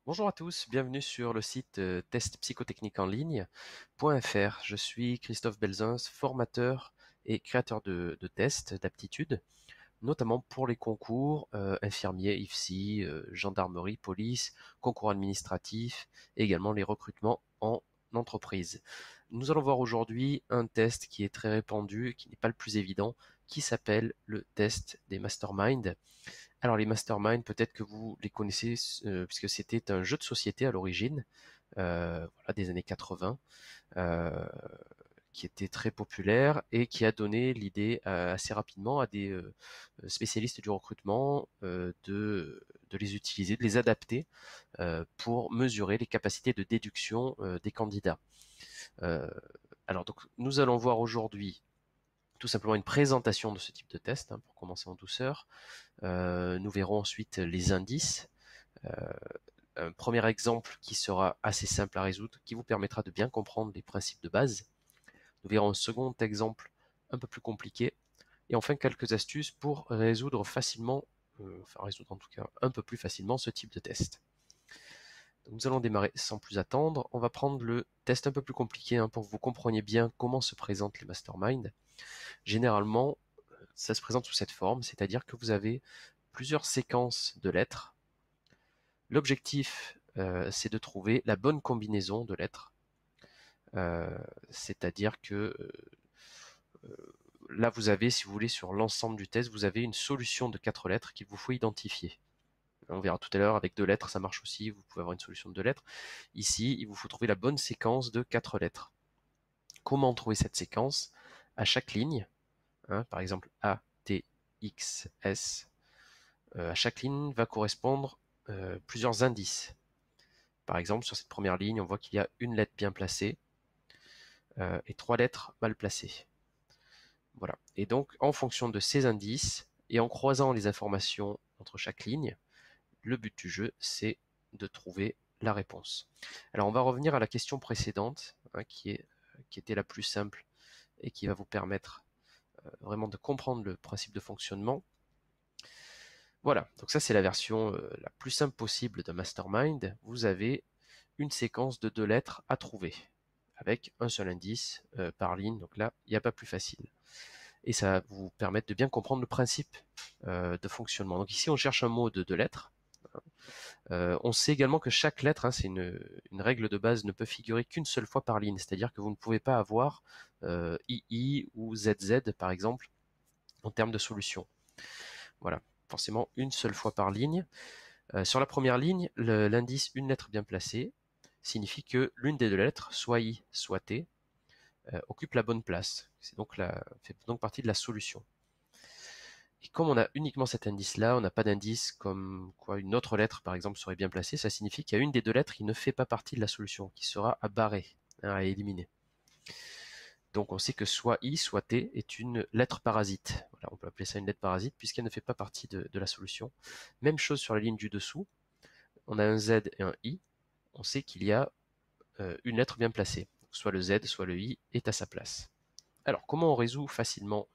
Bonjour à tous, bienvenue sur le site testpsychotechniqueenligne.fr. Je suis Christophe Belzins, formateur et créateur de tests d'aptitude, notamment pour les concours infirmiers, IFSI, gendarmerie, police, concours administratifs et également les recrutements en entreprise. Nous allons voir aujourd'hui un test qui est très répandu, qui n'est pas le plus évident, qui s'appelle le test des masterminds. Alors les masterminds, peut-être que vous les connaissez puisque c'était un jeu de société à l'origine, voilà, des années 80, euh, qui était très populaire et qui a donné l'idée assez rapidement à des spécialistes du recrutement de les utiliser, de les adapter pour mesurer les capacités de déduction des candidats. Euh, alors donc nous allons voir aujourd'hui tout simplement une présentation de ce type de test pour commencer en douceur. Nous verrons ensuite les indices. Euh, un premier exemple qui sera assez simple à résoudre, qui vous permettra de bien comprendre les principes de base. Nous verrons un second exemple un peu plus compliqué. Et enfin quelques astuces pour résoudre facilement, enfin résoudre en tout cas un peu plus facilement ce type de test. Donc nous allons démarrer sans plus attendre. On va prendre le test un peu plus compliqué pour que vous compreniez bien comment se présentent les masterminds. Généralement, ça se présente sous cette forme, c'est-à-dire que vous avez plusieurs séquences de lettres. L'objectif, c'est de trouver la bonne combinaison de lettres. Euh, C'est-à-dire que là, vous avez, si vous voulez, sur l'ensemble du test, vous avez une solution de 4 lettres qu'il vous faut identifier. On verra tout à l'heure, avec 2 lettres, ça marche aussi, vous pouvez avoir une solution de 2 lettres. Ici, il vous faut trouver la bonne séquence de 4 lettres. Comment trouver cette séquence? À chaque ligne, par exemple A, T, X, S, à chaque ligne va correspondre plusieurs indices. Par exemple, sur cette première ligne, on voit qu'il y a une lettre bien placée et 3 lettres mal placées. Voilà. Et donc, en fonction de ces indices et en croisant les informations entre chaque ligne, le but du jeu, c'est de trouver la réponse. Alors, on va revenir à la question précédente, qui était la plus simple et qui va vous permettre vraiment de comprendre le principe de fonctionnement. Voilà. Donc ça, c'est la version la plus simple possible de Mastermind. Vous avez une séquence de 2 lettres à trouver avec un seul indice par ligne. Donc là, il n'y a pas plus facile. Et ça va vous permettre de bien comprendre le principe de fonctionnement. Donc ici, on cherche un mot de 2 lettres. On sait également que chaque lettre, c'est une règle de base, ne peut figurer qu'une seule fois par ligne. C'est-à-dire que vous ne pouvez pas avoir II ou ZZ, par exemple, en termes de solution. Voilà, forcément une seule fois par ligne. Sur la première ligne, l'indice une lettre bien placée signifie que l'une des 2 lettres, soit I, soit T, occupe la bonne place. Fait donc partie de la solution. Et comme on a uniquement cet indice-là, on n'a pas d'indice comme quoi une autre lettre, par exemple, serait bien placée, ça signifie qu'il y a une des 2 lettres qui ne fait pas partie de la solution, qui sera à barrer, à éliminer. Donc on sait que soit I, soit T est une lettre parasite. Voilà, on peut appeler ça une lettre parasite puisqu'elle ne fait pas partie de la solution. Même chose sur la ligne du dessous. On a un Z et un I. On sait qu'il y a une lettre bien placée. Soit le Z, soit le I est à sa place. Alors, comment on résout facilement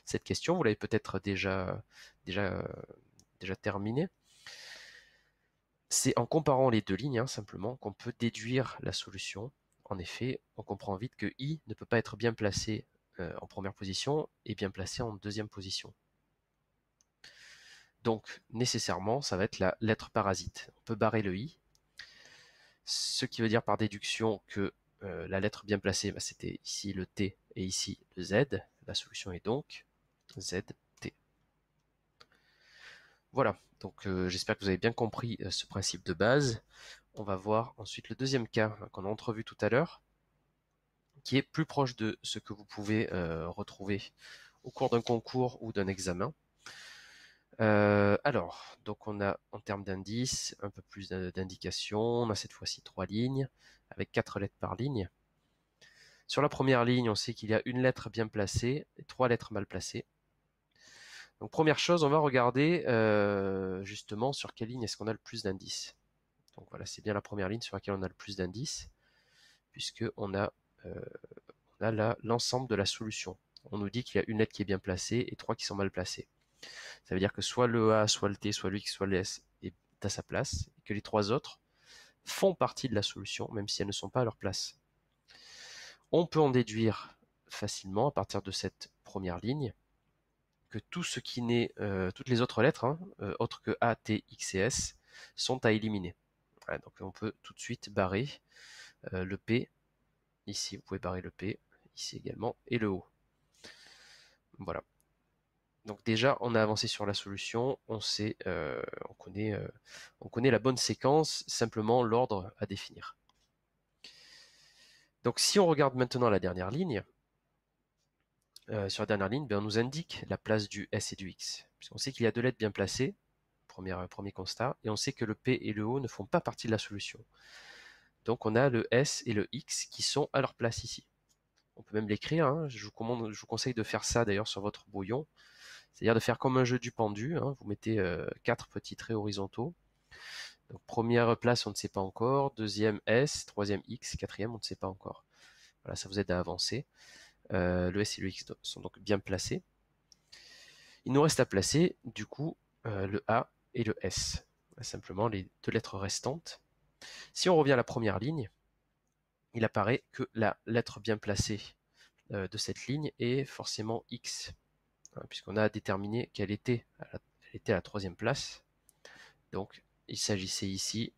cette question? Vous l'avez peut-être déjà, déjà terminé. C'est en comparant les 2 lignes, simplement, qu'on peut déduire la solution. En effet, on comprend vite que I ne peut pas être bien placé en première position et bien placé en deuxième position. Donc, nécessairement, ça va être la lettre parasite. On peut barrer le I, ce qui veut dire par déduction que la lettre bien placée, c'était ici le T et ici le Z. La solution est donc ZT. Voilà, donc j'espère que vous avez bien compris ce principe de base. On va voir ensuite le deuxième cas qu'on a entrevu tout à l'heure, qui est plus proche de ce que vous pouvez retrouver au cours d'un concours ou d'un examen. Alors, donc on a en termes d'indices un peu plus d'indications. On a cette fois-ci 3 lignes avec 4 lettres par ligne. Sur la première ligne, on sait qu'il y a une lettre bien placée et 3 lettres mal placées. Donc première chose, on va regarder justement sur quelle ligne est-ce qu'on a le plus d'indices. Donc voilà, c'est bien la première ligne sur laquelle on a le plus d'indices, puisque euh, on a là l'ensemble de la solution. On nous dit qu'il y a une lettre qui est bien placée et 3 qui sont mal placées. Ça veut dire que soit le A, soit le T, soit le X, soit le S est à sa place, et que les 3 autres font partie de la solution, même si elles ne sont pas à leur place. On peut en déduire facilement à partir de cette première ligne que tout ce qui n'est, toutes les autres lettres, autres que A, T, X et S, sont à éliminer. Voilà, donc on peut tout de suite barrer le P. Ici, vous pouvez barrer le P, ici également, et le O. Voilà. Donc déjà, on a avancé sur la solution, on sait, on connaît la bonne séquence, simplement l'ordre à définir. Donc si on regarde maintenant la dernière ligne, sur la dernière ligne, on nous indique la place du S et du X. Puisqu'on sait qu'il y a 2 lettres bien placées, premier constat, et on sait que le P et le O ne font pas partie de la solution. Donc on a le S et le X qui sont à leur place ici. On peut même l'écrire, hein. Je vous conseille de faire ça d'ailleurs sur votre brouillon, c'est-à-dire de faire comme un jeu du pendu, hein. Vous mettez 4 petits traits horizontaux. Donc première place, on ne sait pas encore, deuxième S, troisième X, quatrième, on ne sait pas encore. Voilà, ça vous aide à avancer. Le S et le X sont donc bien placés. Il nous reste à placer, du coup, le A et le S. Simplement les 2 lettres restantes. Si on revient à la première ligne, il apparaît que la lettre bien placée de cette ligne est forcément X, hein, puisqu'on a déterminé qu'elle était à la 3e place. Donc, il s'agissait ici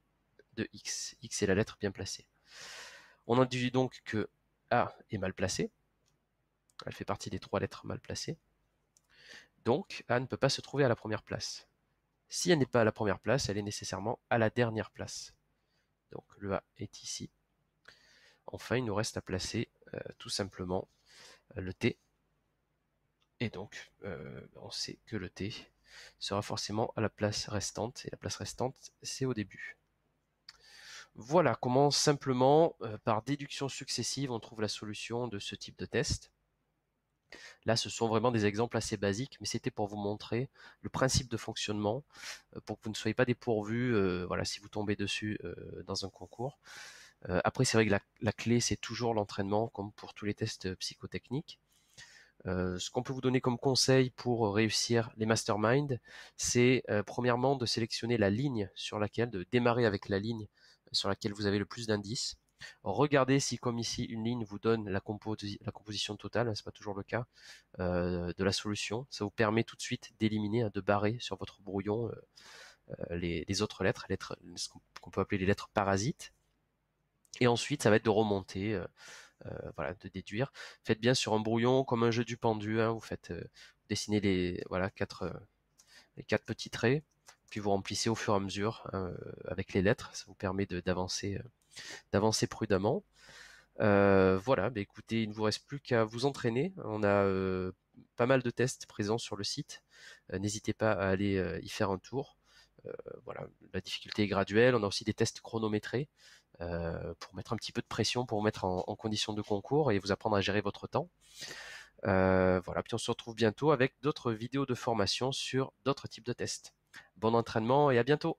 de X. X est la lettre bien placée. On en déduit donc que A est mal placée. Elle fait partie des 3 lettres mal placées. Donc, A ne peut pas se trouver à la première place. Si elle n'est pas à la première place, elle est nécessairement à la dernière place. Donc le A est ici. Enfin, il nous reste à placer tout simplement le T. Et donc, on sait que le T sera forcément à la place restante. Et la place restante, c'est au début. Voilà comment simplement, par déduction successive, on trouve la solution de ce type de test. Là, ce sont vraiment des exemples assez basiques, mais c'était pour vous montrer le principe de fonctionnement, pour que vous ne soyez pas dépourvus, voilà, si vous tombez dessus dans un concours. Après, c'est vrai que la clé, c'est toujours l'entraînement, comme pour tous les tests psychotechniques. Ce qu'on peut vous donner comme conseil pour réussir les masterminds, c'est premièrement de sélectionner la ligne sur laquelle, de démarrer avec la ligne sur laquelle vous avez le plus d'indices. Regardez si, comme ici, une ligne vous donne la composition totale, hein, c'est pas toujours le cas, de la solution. Ça vous permet tout de suite d'éliminer, de barrer sur votre brouillon les autres lettres, ce qu'on peut appeler les lettres parasites. Et ensuite, ça va être de remonter, voilà, de déduire. Faites bien sur un brouillon comme un jeu du pendu, hein, vous dessinez les 4 petits traits, puis vous remplissez au fur et à mesure, hein, avec les lettres. Ça vous permet d'avancer prudemment. Voilà, bah écoutez, il ne vous reste plus qu'à vous entraîner. On a pas mal de tests présents sur le site. N'hésitez pas à aller y faire un tour. Voilà, la difficulté est graduelle. On a aussi des tests chronométrés pour mettre un petit peu de pression, pour vous mettre en condition de concours et vous apprendre à gérer votre temps. Voilà, puis on se retrouve bientôt avec d'autres vidéos de formation sur d'autres types de tests. Bon entraînement et à bientôt!